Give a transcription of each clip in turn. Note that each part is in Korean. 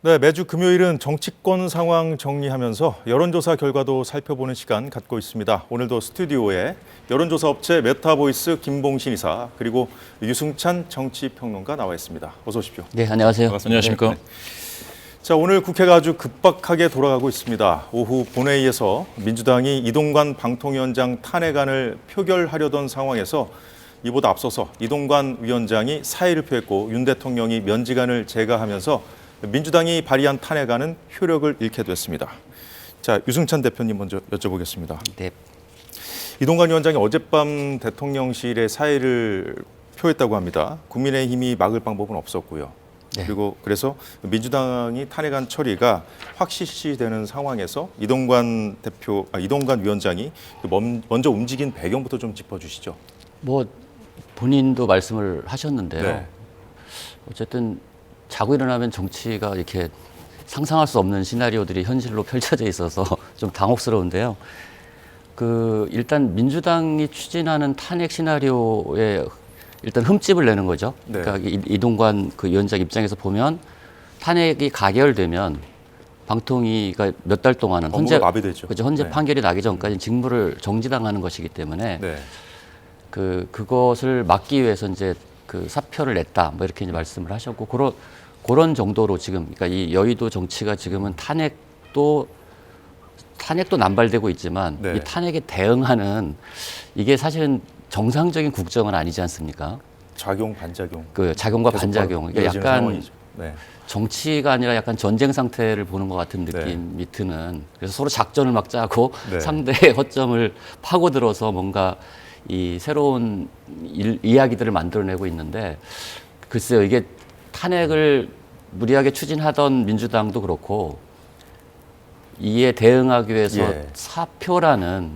네, 매주 금요일은 정치권 상황 정리하면서 여론조사 결과도 살펴보는 시간 갖고 있습니다. 오늘도 스튜디오에 여론조사 업체 메타보이스 김봉신 이사 그리고 유승찬 정치평론가 나와 있습니다. 어서 오십시오. 네, 안녕하세요. 반갑습니다. 안녕하십니까. 네. 자, 오늘 국회가 아주 급박하게 돌아가고 있습니다. 오후 본회의에서 민주당이 이동관 방통위원장 탄핵안을 표결하려던 상황에서 이보다 앞서서 이동관 위원장이 사의를 표했고 윤 대통령이 면직안을 제거하면서 민주당이 발의한 탄핵안은 효력을 잃게 됐습니다. 자, 유승찬 대표님 먼저 여쭤보겠습니다. 네. 이동관 위원장이 어젯밤 대통령실에 사의를 표했다고 합니다. 국민의힘이 막을 방법은 없었고요. 네. 그리고 그래서 민주당이 탄핵안 처리가 확실시되는 상황에서 이동관 위원장이 먼저 움직인 배경부터 좀 짚어주시죠. 뭐 본인도 말씀을 하셨는데요. 네. 어쨌든 자고 일어나면 정치가 이렇게 상상할 수 없는 시나리오들이 현실로 펼쳐져 있어서 좀 당혹스러운데요. 일단 민주당이 추진하는 탄핵 시나리오에 일단 흠집을 내는 거죠. 네. 그러니까 이동관 위원장 입장에서 보면 탄핵이 가결되면 방통위가 몇 달 동안은 업무가 마비되죠. 그렇죠. 헌재 네. 판결이 나기 전까지 직무를 정지당하는 것이기 때문에 네. 그것을 막기 위해서 이제 사표를 냈다, 뭐 이렇게 이제 말씀을 하셨고, 그런 정도로 지금, 그러니까 이 여의도 정치가 지금은 탄핵도 남발되고 있지만, 네. 이 탄핵에 대응하는 이게 사실은 정상적인 국정은 아니지 않습니까? 작용, 반작용. 작용과 계속 반작용. 그러니까 이어지는 약간 상황이죠. 네. 정치가 아니라 약간 전쟁 상태를 보는 것 같은 느낌이 드는, 그래서 서로 작전을 막 짜고 네. 상대의 허점을 파고들어서 뭔가 이 새로운 이야기들을 만들어내고 있는데, 글쎄요, 이게 탄핵을 무리하게 추진하던 민주당도 그렇고 이에 대응하기 위해서 예. 사표라는,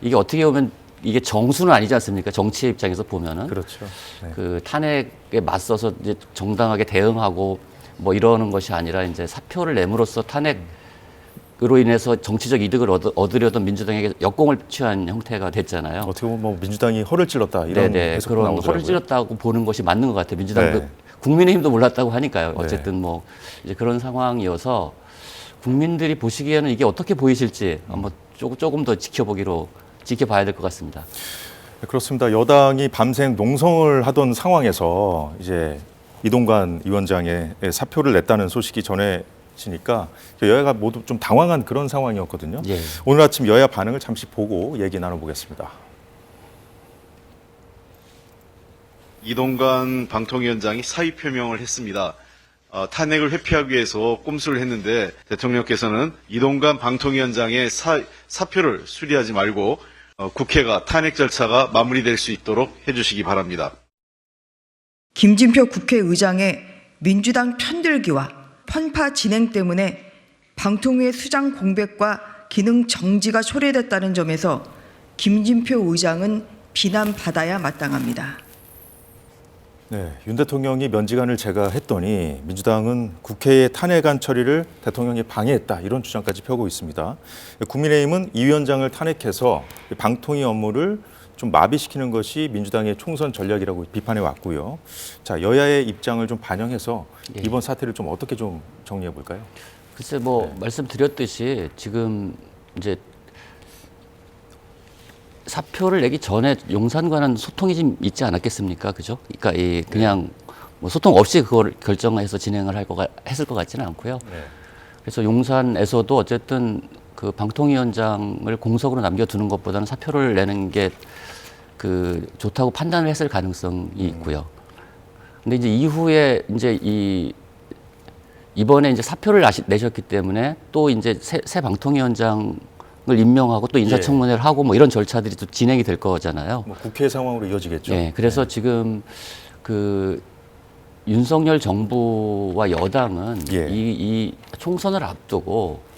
이게 어떻게 보면 이게 정수는 아니지 않습니까? 정치의 입장에서 보면은. 그렇죠. 네. 탄핵에 맞서서 이제 정당하게 대응하고 뭐 이러는 것이 아니라 이제 사표를 내므로써 탄핵으로 인해서 정치적 이득을 얻으려던 민주당에게 역공을 취한 형태가 됐잖아요. 어떻게 보면 뭐 민주당이 허를 찔렀다 이런 해석도 그런 나오더라고요. 허를 찔렀다고 보는 것이 맞는 것 같아요. 민주당도 네. 국민의힘도 몰랐다고 하니까요. 어쨌든 네. 뭐 이제 그런 상황이어서 국민들이 보시기에는 이게 어떻게 보이실지 한번 조금 더 지켜봐야 될 것 같습니다. 네, 그렇습니다. 여당이 밤샘 농성을 하던 상황에서 이제 이동관 위원장의 사표를 냈다는 소식이 전해지니까 여야가 모두 좀 당황한 그런 상황이었거든요. 예. 오늘 아침 여야 반응을 잠시 보고 얘기 나눠보겠습니다. 이동관 방통위원장이 사의 표명을 했습니다. 탄핵을 회피하기 위해서 꼼수를 했는데 대통령께서는 이동관 방통위원장의 사표를 수리하지 말고 국회가 탄핵 절차가 마무리될 수 있도록 해주시기 바랍니다. 김진표 국회의장의 민주당 편들기와 편파 진행 때문에 방통위의 수장 공백과 기능 정지가 초래됐다는 점에서 김진표 의장은 비난받아야 마땅합니다. 네, 윤 대통령이 면직안을 제거했더니 민주당은 국회의 탄핵안 처리를 대통령이 방해했다 이런 주장까지 펴고 있습니다. 국민의힘은 이 위원장을 탄핵해서 방통위 업무를 좀 마비시키는 것이 민주당의 총선 전략이라고 비판해 왔고요. 자, 여야의 입장을 좀 반영해서 예. 이번 사태를 좀 어떻게 좀 정리해 볼까요? 글쎄 말씀드렸듯이 지금 이제 사표를 내기 전에 용산과는 소통이 좀 있지 않았겠습니까? 그죠? 그러니까 그냥 뭐 소통 없이 그걸 결정해서 진행을 했을 것 같지는 않고요. 네. 그래서 용산에서도 어쨌든 방통위원장을 공석으로 남겨두는 것보다는 사표를 내는 게 좋다고 판단을 했을 가능성이 있고요. 근데 이제 이후에 이제 이번에 이제 사표를 내셨기 때문에 또 이제 새 방통위원장을 임명하고 또 인사청문회를 하고 뭐 이런 절차들이 또 진행이 될 거잖아요. 뭐 국회 상황으로 이어지겠죠. 네, 그래서 지금 윤석열 정부와 여당은 예. 이 총선을 앞두고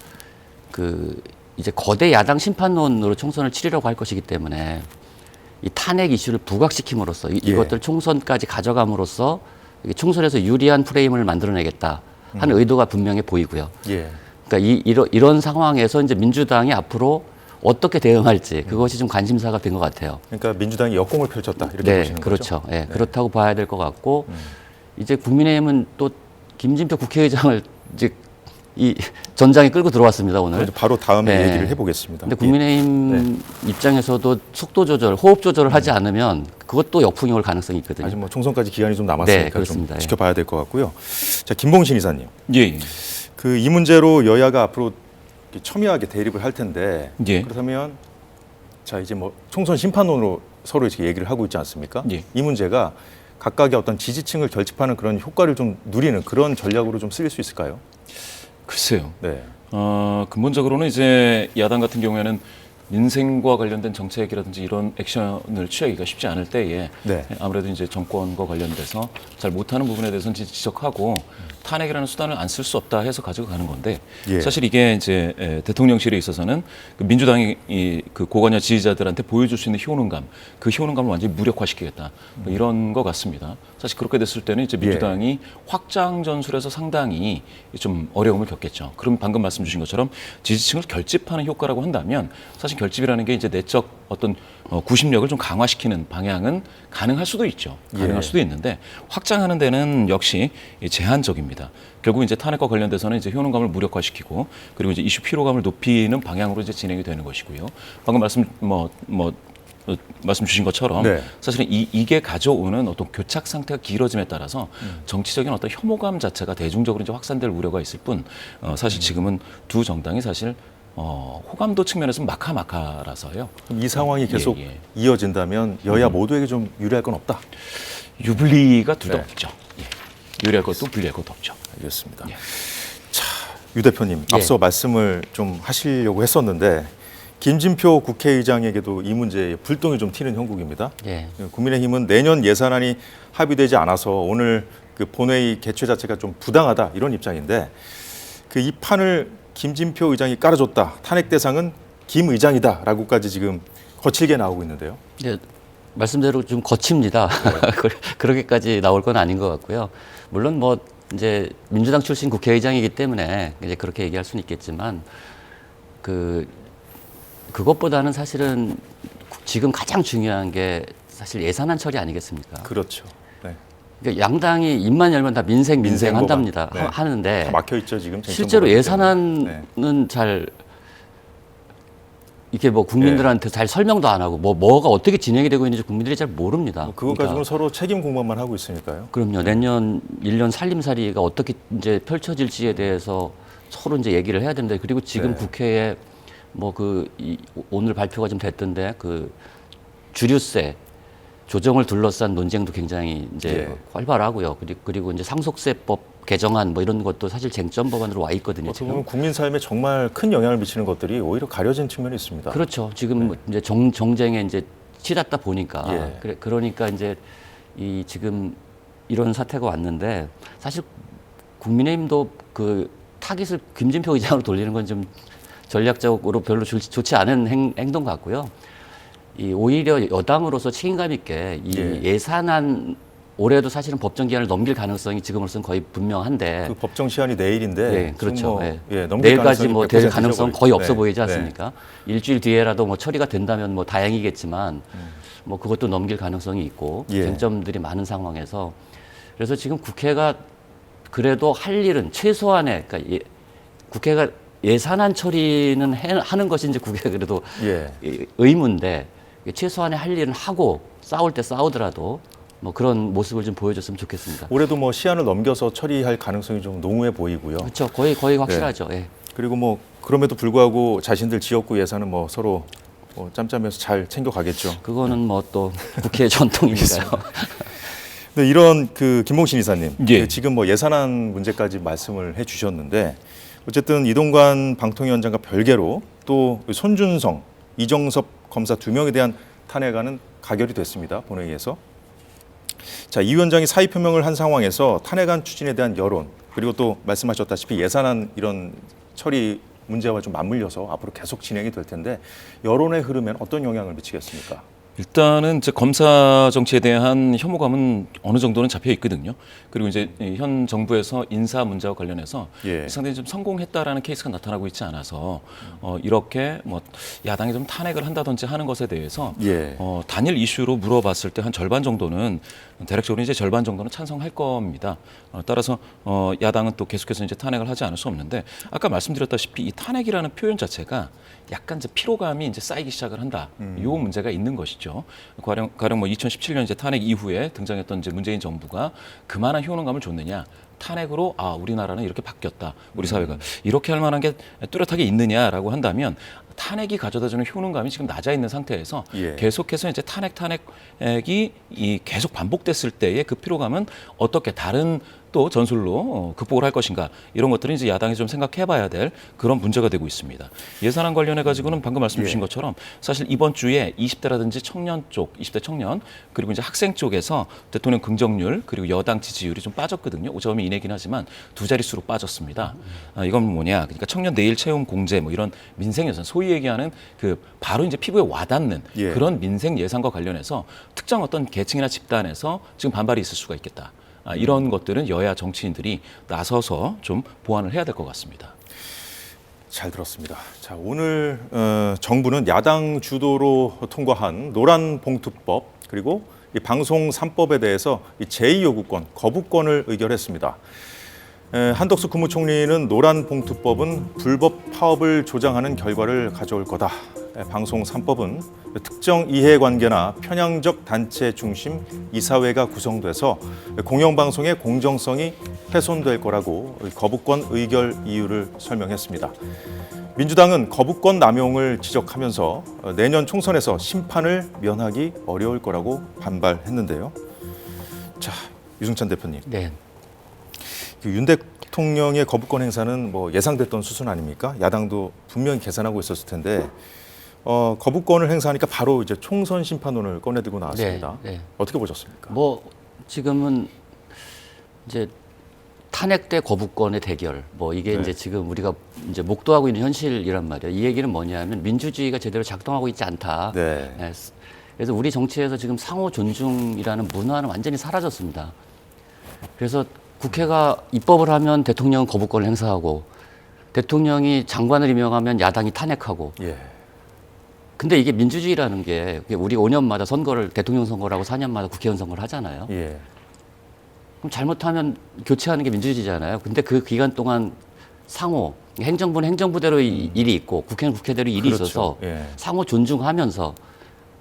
이제 거대 야당 심판론으로 총선을 치르려고 할 것이기 때문에 이 탄핵 이슈를 부각시킴으로써 이것들 총선까지 가져감으로써 총선에서 유리한 프레임을 만들어내겠다 하는 의도가 분명해 보이고요. 예. 그러니까 이런 상황에서 이제 민주당이 앞으로 어떻게 대응할지 그것이 좀 관심사가 된 것 같아요. 그러니까 민주당이 역공을 펼쳤다 이렇게 네, 보시는 거죠? 그렇죠. 네, 그렇다고 봐야 될 것 같고 이제 국민의힘은 또 김진표 국회의장을 이제 이 전장에 끌고 들어왔습니다 오늘. 이제 바로 다음에 네. 얘기를 해보겠습니다. 근데 국민의힘 입장에서도 속도 조절, 호흡 조절을 하지 않으면 그것도 역풍이 올 가능성이 있거든요. 아직 뭐 총선까지 기간이 좀 남았으니까 네, 그렇습니다. 좀 예. 지켜봐야 될 것 같고요. 자, 김봉신 이사님, 예. 그 이 문제로 여야가 앞으로 이렇게 첨예하게 대립을 할 텐데 예. 그렇다면 자 이제 뭐 총선 심판론으로 서로 이렇게 얘기를 하고 있지 않습니까? 예. 이 문제가 각각의 어떤 지지층을 결집하는 그런 효과를 좀 누리는 그런 전략으로 좀 쓰일 수 있을까요? 글쎄요. 네. 근본적으로는 이제 야당 같은 경우에는 민생과 관련된 정책이라든지 이런 액션을 취하기가 쉽지 않을 때에 네. 아무래도 이제 정권과 관련돼서 잘 못하는 부분에 대해서는 지적하고 탄핵이라는 수단을 안 쓸 수 없다 해서 가지고 가는 건데 예. 사실 이게 이제 대통령실에 있어서는 그 민주당이 그 고관여 지지자들한테 보여줄 수 있는 효능감, 그 효능감을 완전히 무력화시키겠다 뭐 이런 것 같습니다. 사실 그렇게 됐을 때는 이제 민주당이 확장 전술에서 상당히 좀 어려움을 겪겠죠. 그럼 방금 말씀 주신 것처럼 지지층을 결집하는 효과라고 한다면 사실 결집이라는 게 이제 내적 어떤 구심력을 좀 강화시키는 방향은 가능할 수도 있죠. 가능할 예. 수도 있는데 확장하는 데는 역시 제한적입니다. 결국 이제 탄핵과 관련돼서는 이제 효능감을 무력화시키고 그리고 이제 이슈 피로감을 높이는 방향으로 이제 진행이 되는 것이고요. 방금 말씀 주신 것처럼 네. 사실은 이게 가져오는 어떤 교착 상태가 길어짐에 따라서 정치적인 어떤 혐오감 자체가 대중적으로 이제 확산될 우려가 있을 뿐 사실 지금은 두 정당이 사실 호감도 측면에서는 마카마카라서요. 그럼 이 상황이 계속 예. 이어진다면 여야 모두에게 좀 유리할 건 없다. 유불리가 둘 다 네. 없죠. 예. 유리할 것도 불리할 것도 없죠. 알겠습니다. 예. 자, 유 대표님 예. 앞서 말씀을 좀 하시려고 했었는데 김진표 국회의장에게도 이 문제에 불똥이 좀 튀는 형국입니다. 예. 국민의힘은 내년 예산안이 합의되지 않아서 오늘 그 본회의 개최 자체가 좀 부당하다 이런 입장인데 그 이 판을 김진표 의장이 깔아줬다. 탄핵 대상은 김 의장이다라고까지 지금 거칠게 나오고 있는데요. 네, 말씀대로 좀 거칩니다. 그렇게까지 나올 건 아닌 것 같고요. 물론 뭐 이제 민주당 출신 국회의장이기 때문에 이제 그렇게 얘기할 수는 있겠지만 그것보다는 사실은 지금 가장 중요한 게 사실 예산안 처리 아니겠습니까? 그렇죠. 네. 그러니까 양당이 입만 열면 다 민생 민생 한답니다. 법안. 네. 하는데 다 막혀 있죠 지금. 실제로 쟁점 예산안은 때문에. 잘 이렇게 뭐 국민들한테 잘 설명도 안 하고 뭐가 어떻게 진행이 되고 있는지 국민들이 잘 모릅니다. 뭐 그것 가지고는 서로 책임 공방만 하고 있으니까요. 그럼요. 내년 1년 살림살이가 어떻게 이제 펼쳐질지에 대해서 서로 이제 얘기를 해야 되는데 그리고 지금 네. 국회에 뭐 오늘 발표가 좀 됐던데 그 주류세 조정을 둘러싼 논쟁도 굉장히 이제 예. 활발하고요. 그리고 이제 상속세법 개정안 뭐 이런 것도 사실 쟁점 법안으로 와 있거든요. 어떻게 지금. 보면 국민 삶에 정말 큰 영향을 미치는 것들이 오히려 가려진 측면이 있습니다. 그렇죠. 지금 이제 정쟁에 이제 치닫다 보니까 예. 그러니까 이제 이 지금 이런 사태가 왔는데 사실 국민의힘도 그 타깃을 김진표 의장으로 돌리는 건 좀 전략적으로 별로 좋지 않은 행동 같고요. 오히려 여당으로서 책임감 있게 예. 예산안 올해도 사실은 법정 기한을 넘길 가능성이 지금으로서는 거의 분명한데 그 법정 시한이 내일인데 네, 그렇죠. 뭐, 네. 예, 넘길 내일까지 가능성이 뭐 될 100% 가능성 잊어버리죠. 거의 없어 네. 보이지 네. 않습니까? 일주일 뒤에라도 뭐 처리가 된다면 뭐 다행이겠지만 뭐 그것도 넘길 가능성이 있고 예. 쟁점들이 많은 상황에서 그래서 지금 국회가 그래도 할 일은 최소한의 그러니까 국회가 예산안 처리는 하는 것이 이제 국회가 그래도 예. 의무인데 최소한의 할 일은 하고 싸울 때 싸우더라도 뭐 그런 모습을 좀 보여줬으면 좋겠습니다. 올해도 뭐 시한을 넘겨서 처리할 가능성이 좀 농후해 보이고요. 그렇죠. 거의 확실하죠. 예. 그리고 뭐 그럼에도 불구하고 자신들 지역구 예산은 뭐 서로 뭐 짬짬해서 잘 챙겨가겠죠. 그거는 뭐 또 국회의 전통이니까요. 네, 이런 그 김봉신 이사님, 예. 그 지금 뭐 예산안 문제까지 말씀을 해주셨는데 어쨌든 이동관 방통위원장과 별개로 또 손준성, 이정섭 검사 2명에 대한 탄핵안은 가결이 됐습니다. 본회의에서. 자, 이 위원장이 사의 표명을 한 상황에서 탄핵안 추진에 대한 여론 그리고 또 말씀하셨다시피 예산안 이런 처리 문제와 좀 맞물려서 앞으로 계속 진행이 될 텐데 여론의 흐름엔 어떤 영향을 미치겠습니까? 일단은 이제 검사 정치에 대한 혐오감은 어느 정도는 잡혀 있거든요. 그리고 이제 현 정부에서 인사 문제와 관련해서 예. 상당히 좀 성공했다라는 케이스가 나타나고 있지 않아서 이렇게 뭐 야당이 좀 탄핵을 한다든지 하는 것에 대해서 예. 단일 이슈로 물어봤을 때 한 절반 정도는 대략적으로 이제 절반 정도는 찬성할 겁니다. 따라서 야당은 또 계속해서 이제 탄핵을 하지 않을 수 없는데 아까 말씀드렸다시피 이 탄핵이라는 표현 자체가 약간 이제 피로감이 이제 쌓이기 시작을 한다. 요 문제가 있는 것이죠. 가령 뭐 2017년 이제 탄핵 이후에 등장했던 이제 문재인 정부가 그만한 효능감을 줬느냐? 탄핵으로 우리나라는 이렇게 바뀌었다. 우리 사회가 이렇게 할 만한 게 뚜렷하게 있느냐라고 한다면 탄핵이 가져다주는 효능감이 지금 낮아 있는 상태에서 예. 계속해서 이제 탄핵이 계속 반복됐을 때의 그 피로감은 어떻게 다른 또 전술로 극복을 할 것인가 이런 것들은 이제 야당이 좀 생각해봐야 될 그런 문제가 되고 있습니다. 예산안 관련해 가지고는 방금 말씀 주신 것처럼 사실 이번 주에 20대라든지 청년 쪽, 20대 청년 그리고 이제 학생 쪽에서 대통령 긍정률 그리고 여당 지지율이 좀 빠졌거든요. 5점이 이내긴 하지만 두 자릿수로 빠졌습니다. 이건 뭐냐? 그러니까 청년 내일 채용 공제 뭐 이런 민생 예산 소위 얘기하는 그 바로 이제 피부에 와닿는 예. 그런 민생 예산과 관련해서 특정 어떤 계층이나 집단에서 지금 반발이 있을 수가 있겠다. 이런 것들은 여야 정치인들이 나서서 좀 보완을 해야 될 것 같습니다. 잘 들었습니다. 자, 오늘 정부는 야당 주도로 통과한 노란봉투법 그리고 이 방송 3법에 대해서 이 제2요구권, 거부권을 의결했습니다. 한덕수 국무총리는 노란봉투법은 불법 파업을 조장하는 결과를 가져올 거다. 방송 3법은 특정 이해관계나 편향적 단체 중심 이사회가 구성돼서 공영방송의 공정성이 훼손될 거라고 거부권 의결 이유를 설명했습니다. 민주당은 거부권 남용을 지적하면서 내년 총선에서 심판을 면하기 어려울 거라고 반발했는데요. 자, 유승찬 대표님. 네. 윤 대통령의 거부권 행사는 뭐 예상됐던 수준 아닙니까? 야당도 분명히 계산하고 있었을 텐데 거부권을 행사하니까 바로 이제 총선 심판론을 꺼내들고 나왔습니다. 네, 네. 어떻게 보셨습니까? 뭐 지금은 이제 탄핵 때 거부권의 대결, 뭐 이게 네. 이제 지금 우리가 이제 목도하고 있는 현실이란 말이에요. 이 얘기는 뭐냐면 민주주의가 제대로 작동하고 있지 않다. 네. 네. 그래서 우리 정치에서 지금 상호 존중이라는 문화는 완전히 사라졌습니다. 그래서 국회가 입법을 하면 대통령은 거부권을 행사하고 대통령이 장관을 임명하면 야당이 탄핵하고. 예. 근데 이게 민주주의라는 게 우리 5년마다 선거를 대통령 선거라고 4년마다 국회의원 선거를 하잖아요. 예. 그럼 잘못하면 교체하는 게 민주주의잖아요. 근데 그 기간 동안 상호 행정부는 행정부대로 일이 있고 국회는 국회대로 일이 그렇죠. 있어서 예. 상호 존중하면서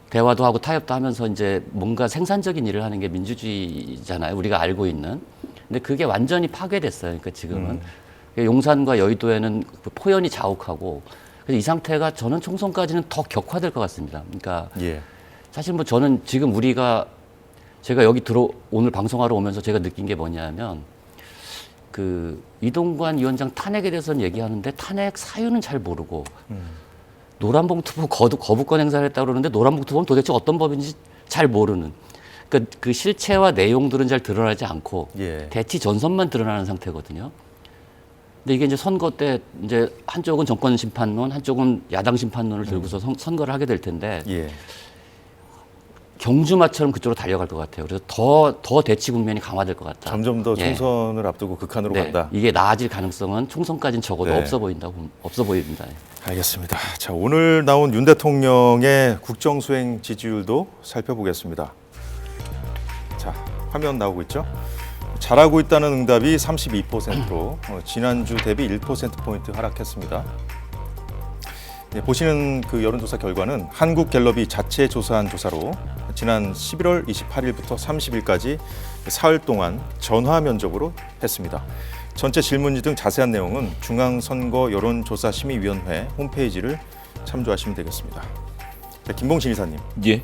대화도 하고 타협도 하면서 이제 뭔가 생산적인 일을 하는 게 민주주의잖아요. 우리가 알고 있는. 근데 그게 완전히 파괴됐어요. 그러니까 지금은 용산과 여의도에는 그 포연이 자욱하고 그래서 이 상태가 저는 총선까지는 더 격화될 것 같습니다. 그러니까 예. 사실 뭐 저는 지금 제가 여기 오늘 방송하러 오면서 제가 느낀 게 뭐냐면 그 이동관 위원장 탄핵에 대해서는 얘기하는데 탄핵 사유는 잘 모르고 노란봉투법 거부권 행사를 했다고 그러는데 노란봉투법은 도대체 어떤 법인지 잘 모르는 그러니까 그 실체와 내용들은 잘 드러나지 않고 예. 대치 전선만 드러나는 상태거든요. 근데 이게 이제 선거 때 이제 한쪽은 정권 심판론, 한쪽은 야당 심판론을 들고서 선거를 하게 될 텐데 예. 경주마처럼 그쪽으로 달려갈 것 같아요. 그래서 더 대치 국면이 강화될 것 같다. 점점 더 예. 총선을 앞두고 극한으로 네, 간다. 이게 나아질 가능성은 총선까지는 적어도 네. 없어 보입니다. 알겠습니다. 자, 오늘 나온 윤 대통령의 국정수행 지지율도 살펴보겠습니다. 자, 화면 나오고 있죠? 잘하고 있다는 응답이 32%로 지난주 대비 1%포인트 하락했습니다. 네, 보시는 그 여론조사 결과는 한국갤럽이 자체 조사한 조사로 지난 11월 28일부터 30일까지 사흘 동안 전화 면접으로 했습니다. 전체 질문지 등 자세한 내용은 중앙선거 여론조사심의위원회 홈페이지를 참조하시면 되겠습니다. 자, 김봉신 이사님. 예.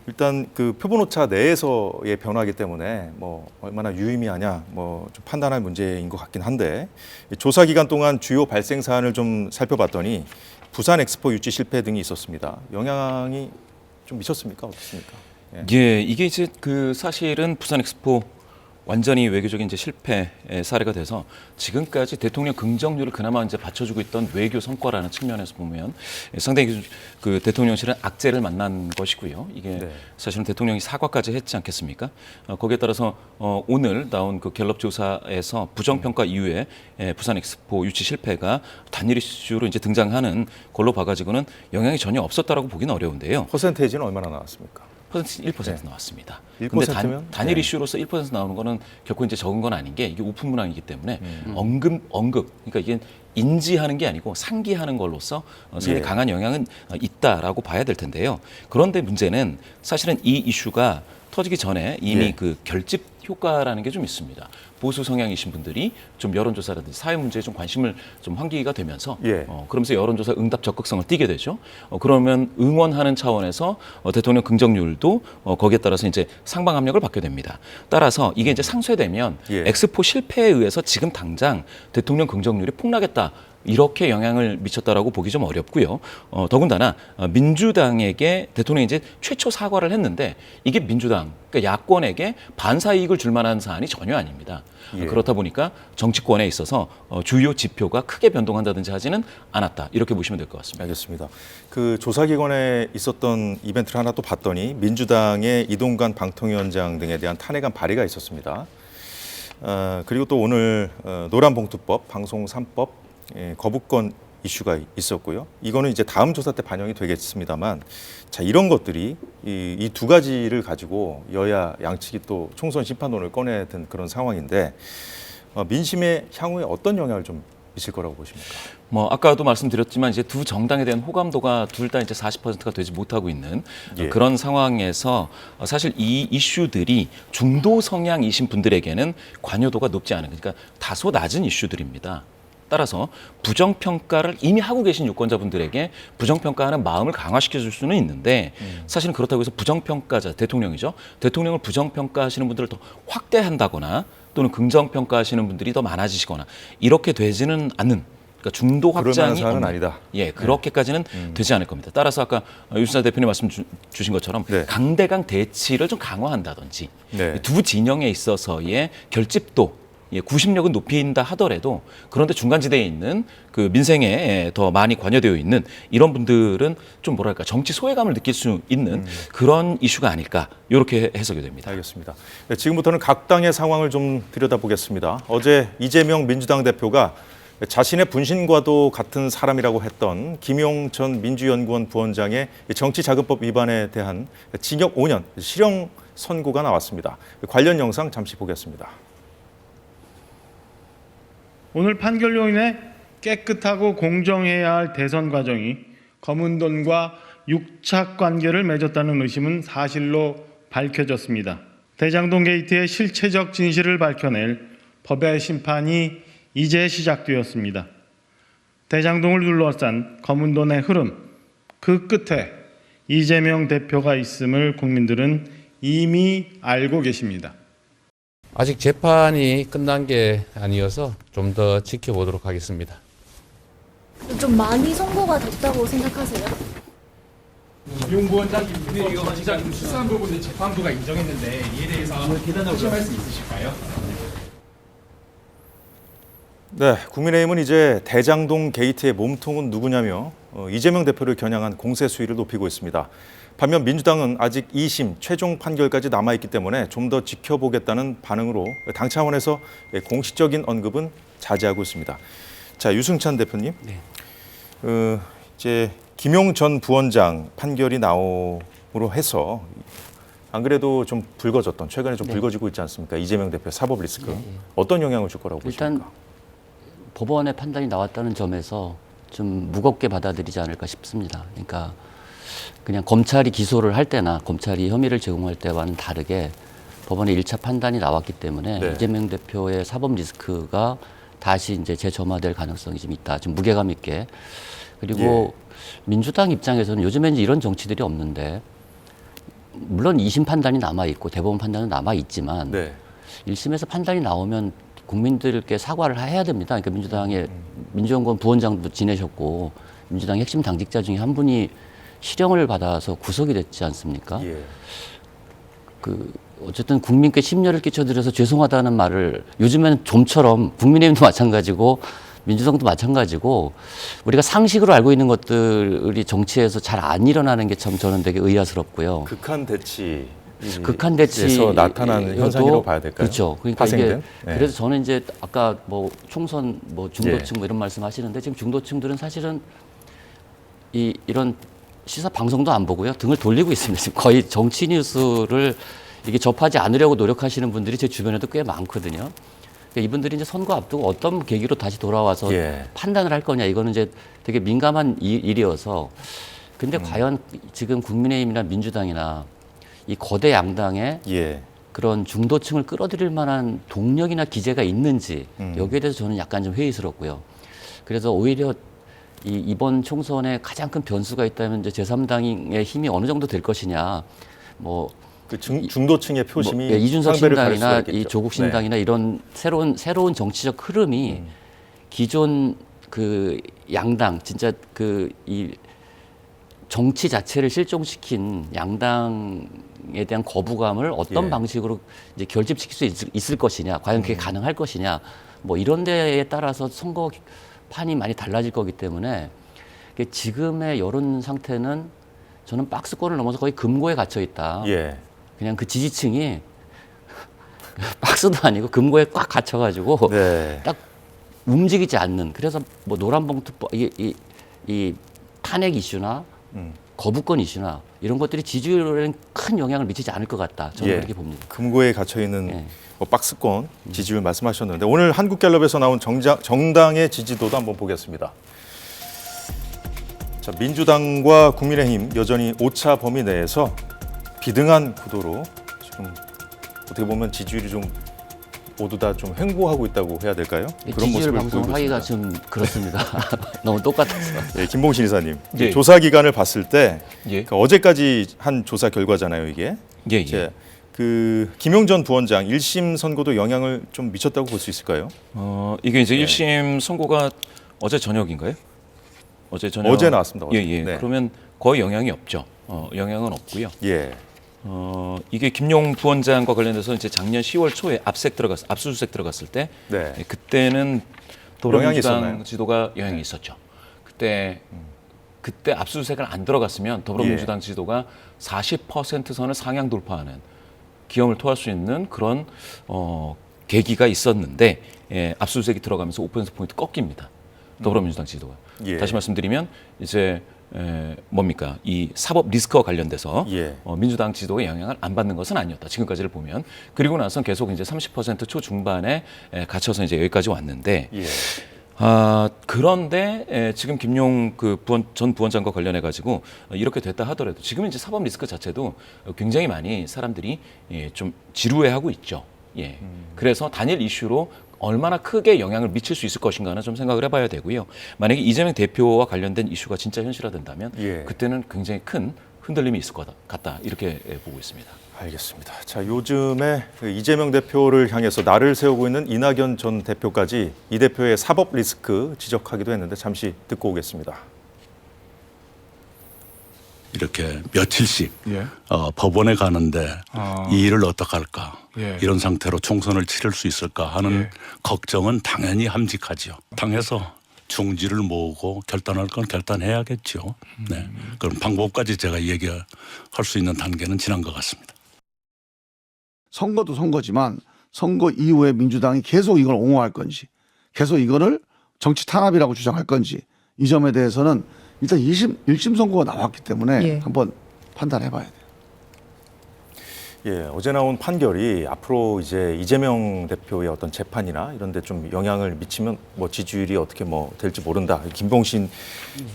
일단 그 표본오차 내에서의 변화이기 때문에 뭐 얼마나 유의미하냐 뭐 좀 판단할 문제인 것 같긴 한데 조사 기간 동안 주요 발생 사안을 좀 살펴봤더니 부산 엑스포 유치 실패 등이 있었습니다. 영향이 좀 미쳤습니까? 어떻습니까? 예. 예, 이게 이제 그 사실은 부산 엑스포 완전히 외교적인 이제 실패의 사례가 돼서 지금까지 대통령 긍정률을 그나마 이제 받쳐주고 있던 외교 성과라는 측면에서 보면 상당히 그 대통령실은 악재를 만난 것이고요. 이게 네. 사실은 대통령이 사과까지 했지 않겠습니까? 거기에 따라서 오늘 나온 그 갤럽 조사에서 부정평가 이후에 부산 엑스포 유치 실패가 단일 이슈로 이제 등장하는 걸로 봐가지고는 영향이 전혀 없었다라고 보기는 어려운데요. 퍼센테이지는 얼마나 나왔습니까? 1% 나왔습니다. 1% 근데 면? 단일 네. 이슈로서 1% 나오는 거는 결코 이제 적은 건 아닌 게 이게 오픈 문항이기 때문에 언급 그러니까 이게 인지하는 게 아니고 상기하는 걸로서 상당히 예. 강한 영향은 있다라고 봐야 될 텐데요. 그런데 문제는 사실은 이 이슈가 터지기 전에 이미 예. 그 결집 효과라는 게 좀 있습니다. 보수 성향이신 분들이 좀 여론조사라든지 사회 문제에 좀 관심을 좀 환기가 되면서 예. 그러면서 여론조사 응답 적극성을 띠게 되죠. 그러면 응원하는 차원에서 대통령 긍정률도 거기에 따라서 이제 상방 압력을 받게 됩니다. 따라서 이게 이제 상쇄되면 예. 엑스포 실패에 의해서 지금 당장 대통령 긍정률이 폭락했다. 이렇게 영향을 미쳤다라고 보기 좀 어렵고요. 더군다나 민주당에게 대통령이 이제 최초 사과를 했는데 이게 민주당, 그러니까 야권에게 반사 이익을 줄 만한 사안이 전혀 아닙니다. 예. 그렇다 보니까 정치권에 있어서 주요 지표가 크게 변동한다든지 하지는 않았다. 이렇게 보시면 될 것 같습니다. 알겠습니다. 그 조사기관에 있었던 이벤트를 하나 또 봤더니 민주당의 이동관 방통위원장 등에 대한 탄핵안 발의가 있었습니다. 그리고 또 오늘 노란봉투법, 방송 3법 거부권 이슈가 있었고요. 이거는 이제 다음 조사 때 반영이 되겠습니다만, 자 이런 것들이 이 두 가지를 가지고 여야 양측이 또 총선 심판론을 꺼내든 그런 상황인데 민심에 향후에 어떤 영향을 좀 미칠 거라고 보십니까? 아까도 말씀드렸지만 이제 두 정당에 대한 호감도가 둘 다 이제 40%가 되지 못하고 있는 예. 그런 상황에서 사실 이 이슈들이 중도 성향이신 분들에게는 관여도가 높지 않은, 그러니까 다소 낮은 이슈들입니다. 따라서 부정평가를 이미 하고 계신 유권자분들에게 부정평가하는 마음을 강화시켜 줄 수는 있는데 사실은 그렇다고 해서 부정평가자, 대통령이죠. 대통령을 부정평가하시는 분들을 더 확대한다거나 또는 긍정평가하시는 분들이 더 많아지시거나 이렇게 되지는 않는, 그러니까 중도 그럴 확장이 만한 사안은 없는, 아니다. 예, 그렇게까지는 되지 않을 겁니다. 따라서 아까 유순사 대표님 말씀 주신 것처럼 네. 강대강 대치를 좀 강화한다든지 네. 두 진영에 있어서의 결집도 90력은 높인다 하더라도 그런데 중간지대에 있는 그 민생에 더 많이 관여되어 있는 이런 분들은 좀 뭐랄까 정치 소외감을 느낄 수 있는 그런 이슈가 아닐까 이렇게 해석이 됩니다. 알겠습니다. 네, 지금부터는 각 당의 상황을 좀 들여다보겠습니다. 어제 이재명 민주당 대표가 자신의 분신과도 같은 사람이라고 했던 김용 전 민주연구원 부원장의 정치자금법 위반에 대한 징역 5년 실형 선고가 나왔습니다. 관련 영상 잠시 보겠습니다. 오늘 판결로 인해 깨끗하고 공정해야 할 대선 과정이 검은 돈과 육착 관계를 맺었다는 의심은 사실로 밝혀졌습니다. 대장동 게이트의 실체적 진실을 밝혀낼 법의 심판이 이제 시작되었습니다. 대장동을 둘러싼 검은 돈의 흐름, 그 끝에 이재명 대표가 있음을 국민들은 이미 알고 계십니다. 아직 재판이 끝난 게 아니어서 좀 더 지켜보도록 하겠습니다. 좀 많이 선고가 됐다고 생각하세요? 김용 부원장님 이거 진짜 수사한 부분들 재판부가 인정했는데 이에 대해서 하실 말씀 있으실까요? 네, 국민의힘은 이제 대장동 게이트의 몸통은 누구냐며 이재명 대표를 겨냥한 공세 수위를 높이고 있습니다. 반면 민주당은 아직 2심 최종 판결까지 남아있기 때문에 좀 더 지켜보겠다는 반응으로 당 차원에서 공식적인 언급은 자제하고 있습니다. 자, 유승찬 대표님, 네. 이제 김용 전 부원장 판결이 나옴으로 해서 안 그래도 좀 불거졌던, 최근에 좀 불거지고 있지 않습니까? 이재명 대표 사법 리스크. 어떤 영향을 줄 거라고 일단 보십니까? 법원의 판단이 나왔다는 점에서 좀 무겁게 받아들이지 않을까 싶습니다. 그러니까 그냥 검찰이 기소를 할 때나 검찰이 혐의를 제공할 때와는 다르게 법원의 1차 판단이 나왔기 때문에 네. 이재명 대표의 사법 리스크가 다시 이제 재점화될 가능성이 좀 있다. 좀 무게감 있게. 그리고 민주당 입장에서는 요즘엔 이런 정치들이 없는데 물론 2심 판단이 남아 있고 대법원 판단은 남아 있지만 네. 1심에서 판단이 나오면 국민들께 사과를 해야 됩니다. 그러니까 민주당의 민주연구원 부원장도 지내셨고 민주당 핵심 당직자 중에 한 분이 실형을 받아서 구속이 됐지 않습니까? 예. 그 어쨌든 국민께 심려를 끼쳐드려서 죄송하다는 말을 요즘에는 좀처럼 국민의힘도 마찬가지고 민주당도 마찬가지고 우리가 상식으로 알고 있는 것들이 정치에서 잘 안 일어나는 게 참 저는 되게 의아스럽고요. 극한 대치. 극한 대치에서 나타나는 현상이라고 봐야 될까요? 그렇죠. 그러니까 파생된? 이게 네. 그래서 저는 이제 아까 뭐 총선 뭐 중도층 뭐 이런 말씀하시는데 지금 중도층들은 사실은 이런 시사 방송도 안 보고요 등을 돌리고 있습니다. 지금 거의 정치 뉴스를 이게 접하지 않으려고 노력하시는 분들이 제 주변에도 꽤 많거든요. 그러니까 이분들이 이제 선거 앞두고 어떤 계기로 다시 돌아와서 판단을 할 거냐 이거는 이제 되게 민감한 일이어서 근데 과연 지금 국민의힘이나 민주당이나 이 거대 양당의 그런 중도층을 끌어들일 만한 동력이나 기제가 있는지 여기에 대해서 저는 약간 좀 회의스럽고요. 그래서 오히려 이번 총선에 가장 큰 변수가 있다면 이제 제3당의 힘이 어느 정도 될 것이냐. 뭐 그 중도층의 표심이 뭐, 이준석 상배를 가릴 신당이나 수가 있겠죠. 이 조국 신당이나 이런 새로운 정치적 흐름이 기존 그 양당 진짜 그 이 정치 자체를 실종시킨 양당에 대한 거부감을 어떤 방식으로 이제 결집시킬 수 있을 것이냐, 과연 그게 가능할 것이냐, 뭐 이런 데에 따라서 선거판이 많이 달라질 거기 때문에 지금의 여론 상태는 저는 박스권을 넘어서 거의 금고에 갇혀 있다. 그냥 그 지지층이 박스도 아니고 금고에 꽉 갇혀가지고 딱 움직이지 않는. 그래서 뭐 노란봉투법 이 탄핵 이슈나 거부권 이슈나 이런 것들이 지지율에는 큰 영향을 미치지 않을 것 같다. 저는 그렇게 봅니다. 금고에 갇혀 있는 박스권 지지율 말씀하셨는데 오늘 한국갤럽에서 나온 정당의 지지도도 한번 보겠습니다. 자, 민주당과 국민의힘 여전히 오차 범위 내에서 비등한 구도로 지금 어떻게 보면 지지율이 좀 모두 다 좀 횡보하고 있다고 해야 될까요? 그런 지지율 모습을 방송을 보이고 하기가 있습니다. 좀 그렇습니다. 너무 똑같아서. 김봉신 이사님, 예. 조사 기간을 봤을 때 예. 그러니까 어제까지 한 조사 결과잖아요, 이게. 이제 그 김용 전 부원장 1심 선고도 영향을 좀 미쳤다고 볼 수 있을까요? 이게 이제 1심 선고가 어제 저녁인가요? 어제 저녁. 어제 나왔습니다. 어제. 예. 그러면 거의 영향이 없죠. 영향은 없고요. 이게 김용 부원장과 관련해서 이제 작년 10월 초에 압수수색 들어갔을 때 그때는 더불어민주당 지도가 영향이 있었죠. 그때 압수수색을 안 들어갔으면 더불어민주당 지도가 40% 선을 상향 돌파하는 기염을 토할 수 있는 그런 계기가 있었는데 압수수색이 들어가면서 5%포인트 꺾입니다. 더불어민주당 지도가. 다시 말씀드리면 이제 뭡니까? 이 사법 리스크와 관련돼서 민주당 지도의 영향을 안 받는 것은 아니었다. 지금까지를 보면. 그리고 나서 계속 이제 30% 초중반에 갇혀서 이제 여기까지 왔는데 그런데 지금 김용 전 부원장과 관련해 가지고 이렇게 됐다 하더라도 지금 이제 사법 리스크 자체도 굉장히 많이 사람들이 좀 지루해하고 있죠. 그래서 단일 이슈로 얼마나 크게 영향을 미칠 수 있을 것인가는 좀 생각을 해봐야 되고요. 만약에 이재명 대표와 관련된 이슈가 진짜 현실화된다면 그때는 굉장히 큰 흔들림이 있을 것 같다. 이렇게 보고 있습니다. 알겠습니다. 자, 요즘에 그 이재명 대표를 향해서 날을 세우고 있는 이낙연 전 대표까지 이 대표의 사법 리스크 지적하기도 했는데 잠시 듣고 오겠습니다. 이렇게 며칠씩 법원에 가는데 이 일을 어떻게 할까 이런 상태로 총선을 치를 수 있을까 하는 걱정은 당연히 함직하죠. 당에서 중지를 모으고 결단할 건 결단해야겠죠. 그럼 방법까지 제가 얘기할 수 있는 단계는 지난 것 같습니다. 선거도 선거지만 선거 이후에 민주당이 계속 이걸 옹호할 건지 계속 이거를 정치 탄압이라고 주장할 건지 이 점에 대해서는 일단 1심 선고가 나왔기 때문에 한번 판단해 봐야 돼요. 어제 나온 판결이 앞으로 이제 이재명 대표의 어떤 재판이나 이런 데 좀 영향을 미치면 뭐 지지율이 어떻게 뭐 될지 모른다. 김봉신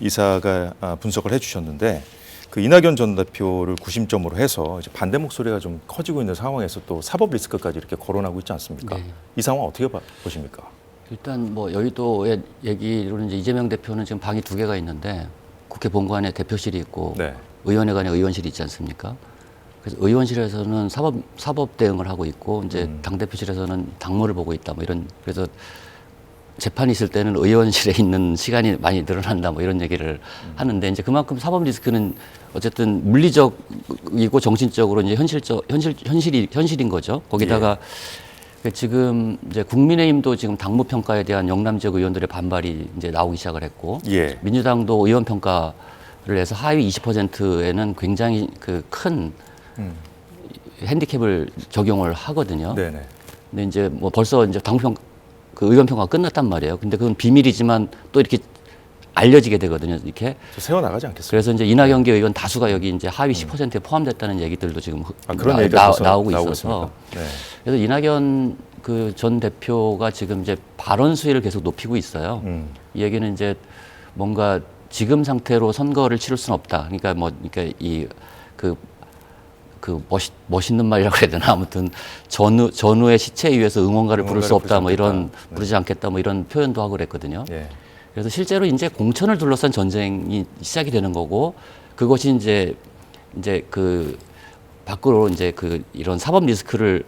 이사가 분석을 해 주셨는데 그 이낙연 전 대표를 구심점으로 해서 이제 반대 목소리가 좀 커지고 있는 상황에서 또 사법 리스크까지 이렇게 거론하고 있지 않습니까? 이 상황 어떻게 보십니까? 일단 뭐 여의도의 얘기로는 이제 이재명 대표는 지금 방이 2개가 있는데 국회 본관에 대표실이 있고 의원회관에 의원실이 있지 않습니까? 그래서 의원실에서는 사법 대응을 하고 있고 이제 당 대표실에서는 당무를 보고 있다 뭐 이런. 그래서 재판이 있을 때는 의원실에 있는 시간이 많이 늘어난다 뭐 이런 얘기를 하는데 이제 그만큼 사법 리스크는 어쨌든 물리적이고 정신적으로 이제 현실인 거죠. 거기다가 지금 이제 국민의힘도 지금 당무 평가에 대한 영남 지역 의원들의 반발이 이제 나오기 시작을 했고 예. 민주당도 의원 평가를 해서 하위 20%에는 굉장히 그 큰 핸디캡을 적용을 하거든요. 네네. 근데 이제 뭐 벌써 이제 그 의원 평가가 끝났단 말이에요. 근데 그건 비밀이지만 또 이렇게 알려지게 되거든요. 이렇게. 세워 나가지 않겠어요? 그래서 이제 이낙연계 의원 다수가 여기 이제 하위 10%에 포함됐다는 얘기들도 지금 그런 얘기가 나오고 나오고 있어서. 있습니까? 네. 그래서 이낙연 그 전 대표가 지금 이제 발언 수위를 계속 높이고 있어요. 이 얘기는 이제 뭔가 지금 상태로 선거를 치를 수는 없다. 그러니까 뭐 그러니까 멋있는 말이라고 해야 되나 아무튼 전후의 시체 위에서 응원가를 부를 수 없다 뭐 이런 부르지 않겠다 뭐 이런 표현도 하고 그랬거든요. 예. 그래서 실제로 이제 공천을 둘러싼 전쟁이 시작이 되는 거고 그것이 이제 그 밖으로 이제 그 이런 사법 리스크를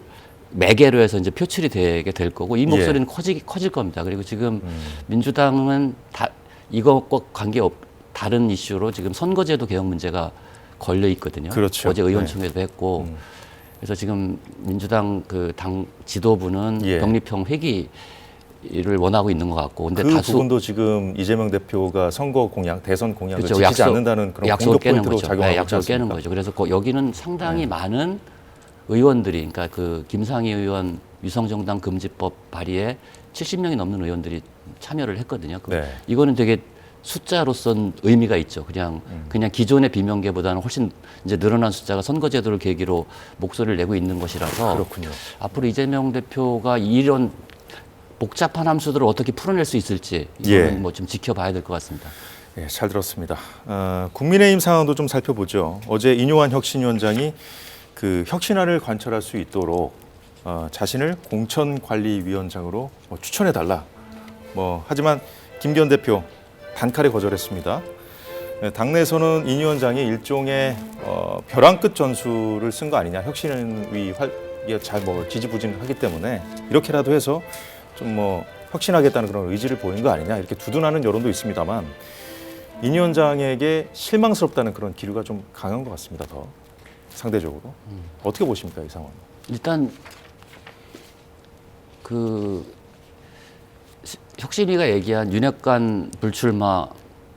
매개로 해서 이제 표출이 되게 될 거고 이 목소리는 커질 겁니다. 그리고 지금 민주당은 이것과 다른 이슈로 지금 선거제도 개혁 문제가 걸려 있거든요. 그렇죠. 어제 의원총회도 했고 그래서 지금 민주당 그 당 지도부는 병립형 회기를 원하고 있는 것 같고, 근데 그 부분도 지금 이재명 대표가 선거 공약, 대선 공약을 그렇죠. 지키지 않는다는 그런 약속을 공격 깨는 포인트로 거죠. 작용하고 있지 약속을 깨는 않습니까? 거죠. 그래서 여기는 상당히 많은 의원들이, 그러니까 그 김상희 의원 위성정당 금지법 발의에 70명이 넘는 의원들이 참여를 했거든요. 네. 이거는 되게 숫자로선 의미가 있죠. 그냥 기존의 비명계보다는 훨씬 이제 늘어난 숫자가 선거제도를 계기로 목소리를 내고 있는 것이라서 그렇군요. 앞으로 이재명 대표가 이런 복잡한 함수들을 어떻게 풀어낼 수 있을지 이거는 뭐 좀 지켜봐야 될 것 같습니다. 예, 잘 들었습니다. 국민의힘 상황도 좀 살펴보죠. 어제 인요한 혁신위원장이 그 혁신안을 관철할 수 있도록 자신을 공천관리위원장으로 추천해달라. 하지만 김기현 대표 단칼에 거절했습니다. 당내에서는 인 위원장이 일종의 벼랑 끝 전술을 쓴 거 아니냐. 혁신위 잘 지지부진하기 때문에 이렇게라도 해서 좀 혁신하겠다는 그런 의지를 보인 거 아니냐. 이렇게 두둔하는 여론도 있습니다만 인 위원장에게 실망스럽다는 그런 기류가 좀 강한 것 같습니다. 더 상대적으로. 어떻게 보십니까, 이 상황? 일단 그 혁신위가 얘기한 윤핵관 불출마,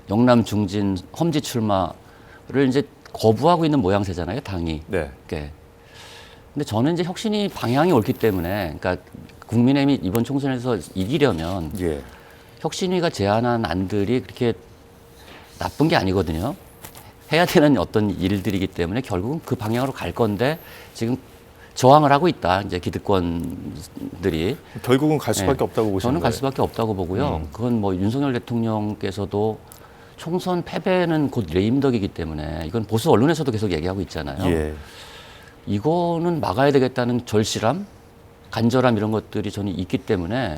영남 중진 험지 출마를 이제 거부하고 있는 모양새잖아요, 당이. 네. 근데 저는 이제 혁신위 방향이 옳기 때문에, 그러니까 국민의힘이 이번 총선에서 이기려면 혁신위가 제안한 안들이 그렇게 나쁜 게 아니거든요. 해야 되는 어떤 일들이기 때문에 결국은 그 방향으로 갈 건데 지금 저항을 하고 있다. 이제 기득권들이. 결국은 갈 수밖에 없다고 보시는 저는 거예요? 갈 수밖에 없다고 보고요. 그건 윤석열 대통령께서도 총선 패배는 곧 레임덕이기 때문에 이건 보수 언론에서도 계속 얘기하고 있잖아요. 이거는 막아야 되겠다는 절실함, 간절함 이런 것들이 저는 있기 때문에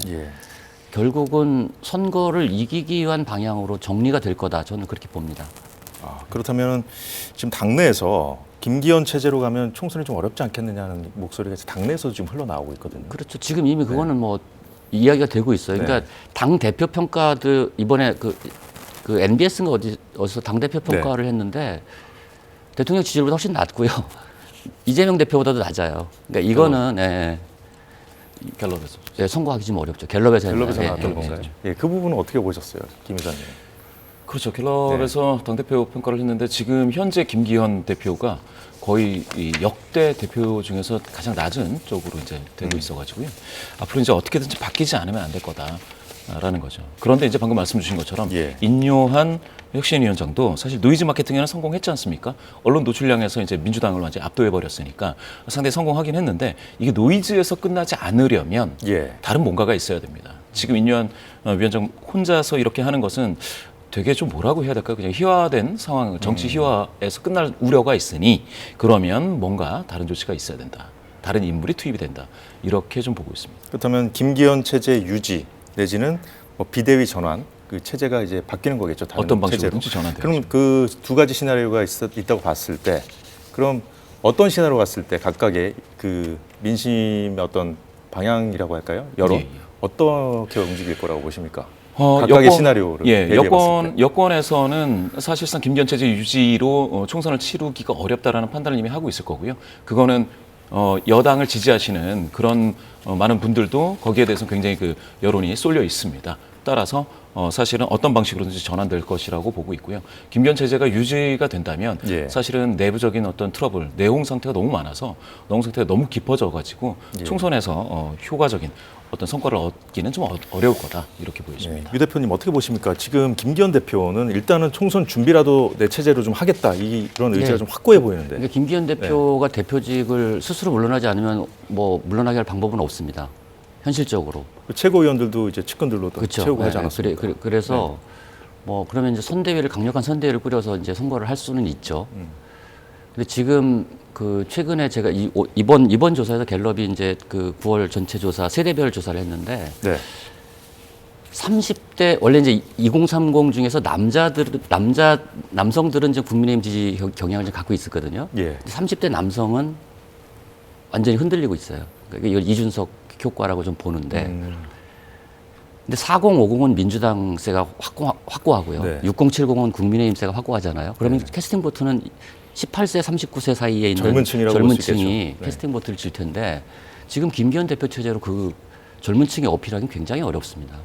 결국은 선거를 이기기 위한 방향으로 정리가 될 거다. 저는 그렇게 봅니다. 그렇다면 지금 당내에서 김기현 체제로 가면 총선이 좀 어렵지 않겠느냐는 목소리가 당내에서 지금 흘러나오고 있거든요. 그렇죠. 지금 이미 그거는 이야기가 되고 있어요. 그러니까 당 대표 평가도 이번에 그 NBS인가 어디서 당 대표 평가를 했는데 대통령 지지율보다 훨씬 낮고요. 이재명 대표보다도 낮아요. 그러니까 이거는 갤럽에서 선거하기 좀 어렵죠. 갤럽에서 나왔던 건가요? 그 부분은 어떻게 보셨어요, 김 의장님? 그렇죠. 갤럽에서 당대표 평가를 했는데 지금 현재 김기현 대표가 거의 이 역대 대표 중에서 가장 낮은 쪽으로 이제 되고 있어가지고요. 앞으로 이제 어떻게든지 바뀌지 않으면 안 될 거다라는 거죠. 그런데 이제 방금 말씀 주신 것처럼 인요한 혁신위원장도 사실 노이즈 마케팅에는 성공했지 않습니까? 언론 노출량에서 이제 민주당을 완전히 압도해 버렸으니까 상당히 성공하긴 했는데 이게 노이즈에서 끝나지 않으려면 다른 뭔가가 있어야 됩니다. 지금 인요한 위원장 혼자서 이렇게 하는 것은 되게 좀 뭐라고 해야 될까요? 그냥 희화된 상황, 정치 희화에서 끝날 우려가 있으니 그러면 뭔가 다른 조치가 있어야 된다. 다른 인물이 투입이 된다. 이렇게 좀 보고 있습니다. 그렇다면 김기현 체제 유지 내지는 비대위 전환 그 체제가 이제 바뀌는 거겠죠. 다른 어떤 방식으로든지 전환돼야죠. 그럼 그 두 가지 시나리오가 있다고 봤을 때 그럼 어떤 시나리오 갔을 때 각각의 그 민심의 어떤 방향이라고 할까요? 여론 어떻게 움직일 거라고 보십니까? 각각의 시나리오를 대비해봤을 때. 여권에서는 사실상 김기현 체제 유지로 총선을 치르기가 어렵다라는 판단을 이미 하고 있을 거고요. 그거는 여당을 지지하시는 그런 많은 분들도 거기에 대해서 굉장히 그 여론이 쏠려 있습니다. 따라서 사실은 어떤 방식으로든지 전환될 것이라고 보고 있고요. 김기현 체제가 유지가 된다면 예. 사실은 내부적인 어떤 트러블, 내홍 상태가 너무 많아서 내홍 상태가 너무 깊어져가지고 예. 총선에서 효과적인 어떤 성과를 얻기는 좀 어려울 거다 이렇게 보여집니다. 유 대표님 어떻게 보십니까? 지금 김기현 대표는 일단은 총선 준비라도 내 체제로 좀 하겠다 이런 의지가 네. 좀 확고해 보이는데. 그러니까 김기현 대표가 대표직을 스스로 물러나지 않으면 뭐 물러나게 할 방법은 없습니다. 현실적으로. 그 최고위원들도 이제 측근들로 또 그렇죠. 채우고 하지 네, 않았습니까? 그래서 뭐 그러면 이제 선대위를 강력한 선대위를 꾸려서 이제 선거를 할 수는 있죠. 근데 지금 그 최근에 제가 이번 조사에서 갤럽이 이제 그 9월 전체 조사 세대별 조사를 했는데 네. 30대 원래 이제 2030 중에서 남성들은 이제 국민의힘 지지 경향을 좀 갖고 있었거든요. 예. 30대 남성은 완전히 흔들리고 있어요. 그러니까 이걸 이준석 효과라고 좀 보는데. 근데 4050은 민주당 세가 확고하고요. 네. 6070은 국민의힘 세가 확고하잖아요. 그러면 캐스팅 보트는 18세, 39세 사이에 있는 젊은 층이라고 젊은 볼수 있겠죠. 층이 네. 캐스팅 보트를 질 텐데 지금 김기현 대표 체제로 그 젊은 층에 어필하기는 굉장히 어렵습니다.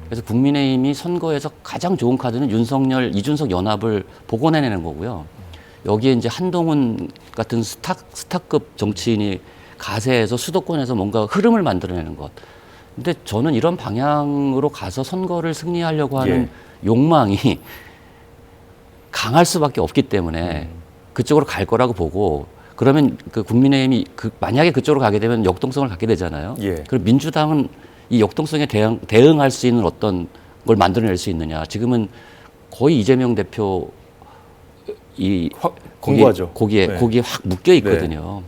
그래서 국민의힘이 선거에서 가장 좋은 카드는 윤석열, 이준석 연합을 복원해내는 거고요. 여기에 이제 한동훈 같은 스타급 정치인이 가세해서 수도권에서 뭔가 흐름을 만들어내는 것. 근데 저는 이런 방향으로 가서 선거를 승리하려고 하는 욕망이 강할 수밖에 없기 때문에 그쪽으로 갈 거라고 보고 그러면 그 국민의힘이 만약에 그쪽으로 가게 되면 역동성을 갖게 되잖아요. 예. 그럼 민주당은 이 역동성에 대응할 수 있는 어떤 걸 만들어낼 수 있느냐. 지금은 거의 이재명 대표 공부하죠. 거기에 네. 확 묶여 있거든요.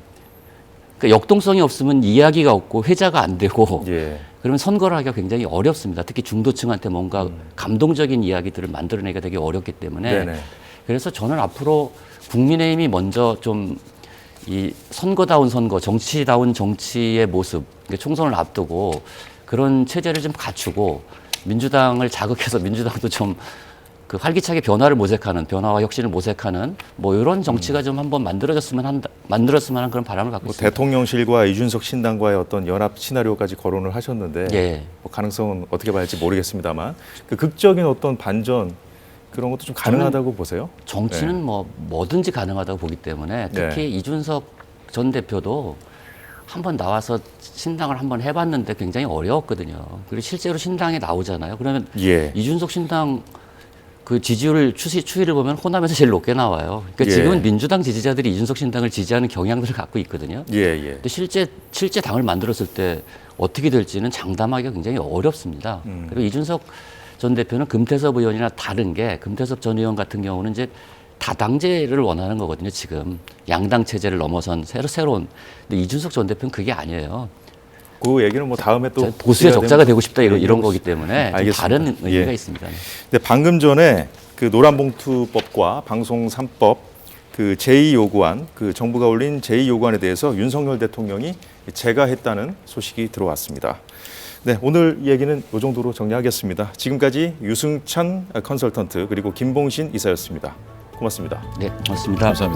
그러니까 역동성이 없으면 이야기가 없고 회자가 안 되고 예. 그러면 선거를 하기가 굉장히 어렵습니다. 특히 중도층한테 뭔가 감동적인 이야기들을 만들어내기가 되게 어렵기 때문에 네네. 그래서 저는 앞으로 국민의힘이 먼저 좀 이 선거다운 선거, 정치다운 정치의 모습, 그러니까 총선을 앞두고 그런 체제를 좀 갖추고 민주당을 자극해서 민주당도 좀 그 활기차게 변화와 혁신을 모색하는 뭐 이런 정치가 좀 한번 만들어졌으면 하는 그런 바람을 갖고 있습니다. 대통령실과 이준석 신당과의 어떤 연합 시나리오까지 거론을 하셨는데 예. 뭐 가능성은 어떻게 봐야 할지 모르겠습니다만 그 극적인 어떤 반전 그런 것도 좀 가능하다고 보세요? 정치는 뭐든지 가능하다고 보기 때문에 특히 이준석 전 대표도 한번 나와서 신당을 한번 해봤는데 굉장히 어려웠거든요. 그리고 실제로 신당에 나오잖아요. 그러면 이준석 신당 그 지지율 추이를 보면 호남에서 제일 높게 나와요. 그러니까 지금은 민주당 지지자들이 이준석 신당을 지지하는 경향들을 갖고 있거든요. 근데 실제 당을 만들었을 때 어떻게 될지는 장담하기가 굉장히 어렵습니다. 그리고 이준석 전 대표는 금태섭 의원이나 다른 게 금태섭 전 의원 같은 경우는 이제 다당제를 원하는 거거든요. 지금 양당 체제를 넘어선 새로운. 근데 이준석 전 대표는 그게 아니에요. 그 얘기는 뭐 다음에 또 보수의 적자가 되고 싶다 이런 거기 때문에 좀 다른 의미가 있습니다. 근데 방금 전에 그 노란봉투법과 방송 3법 그 제2요구안 그 정부가 올린 제2요구안에 대해서 윤석열 대통령이 재가했다는 소식이 들어왔습니다. 네, 오늘 얘기는 이 정도로 정리하겠습니다. 지금까지 유승찬 컨설턴트 그리고 김봉신 이사였습니다. 고맙습니다. 네, 고맙습니다. 감사합니다.